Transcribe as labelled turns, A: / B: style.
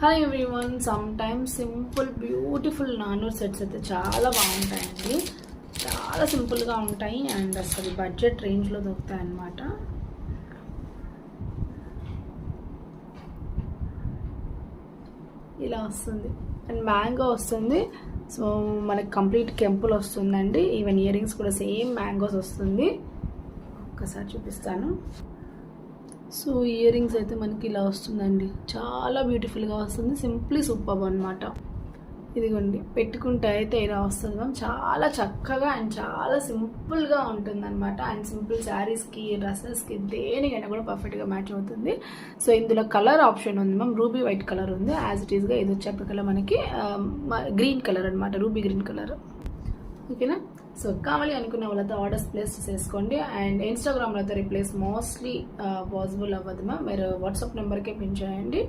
A: Hi everyone. Some times simple beautiful నానూర్ sets అయితే చాలా బాగుంటాయండి. చాలా సింపుల్గా ఉంటాయి అండ్ అసలు బడ్జెట్ రేంజ్లో దొరుకుతాయి అన్నమాట. ఇలా వస్తుంది అండ్ మ్యాంగో వస్తుంది. సో మనకి కంప్లీట్ కెంపుల్ వస్తుందండి. ఈవెన్ ఇయర్ రింగ్స్ కూడా సేమ్ మ్యాంగోస్ వస్తుంది. ఒక్కసారి చూపిస్తాను. సో ఇయర్ రింగ్స్ అయితే మనకి ఇలా వస్తుందండి. చాలా బ్యూటిఫుల్గా వస్తుంది. సింప్లీ సూపర్ అనమాట. ఇదిగోండి, పెట్టుకుంటే అయితే ఇలా వస్తుంది మ్యామ్. చాలా చక్కగా అండ్ చాలా సింపుల్గా ఉంటుంది అనమాట. అండ్ సింపుల్ శారీస్కి, డ్రెస్సెస్కి, దేనికైనా కూడా పర్ఫెక్ట్గా మ్యాచ్ అవుతుంది. సో ఇందులో కలర్ ఆప్షన్ ఉంది మ్యామ్. రూబీ వైట్ కలర్ ఉంది. యాజ్ ఇట్ ఈస్గా ఇది వచ్చేప్పటికల్లా మనకి గ్రీన్ కలర్ అనమాట. Ruby green colour. ఓకేనా? సో కావాలి అనుకున్న వాళ్ళతో ఆర్డర్స్ ప్లేస్ చేసుకోండి. అండ్ ఇన్స్టాగ్రామ్లో అయితే రిప్లేస్ మోస్ట్లీ పాసిబుల్ అవ్వదు మ్యామ్. మీరు వాట్సాప్ నెంబర్కే పిన్ చేయండి.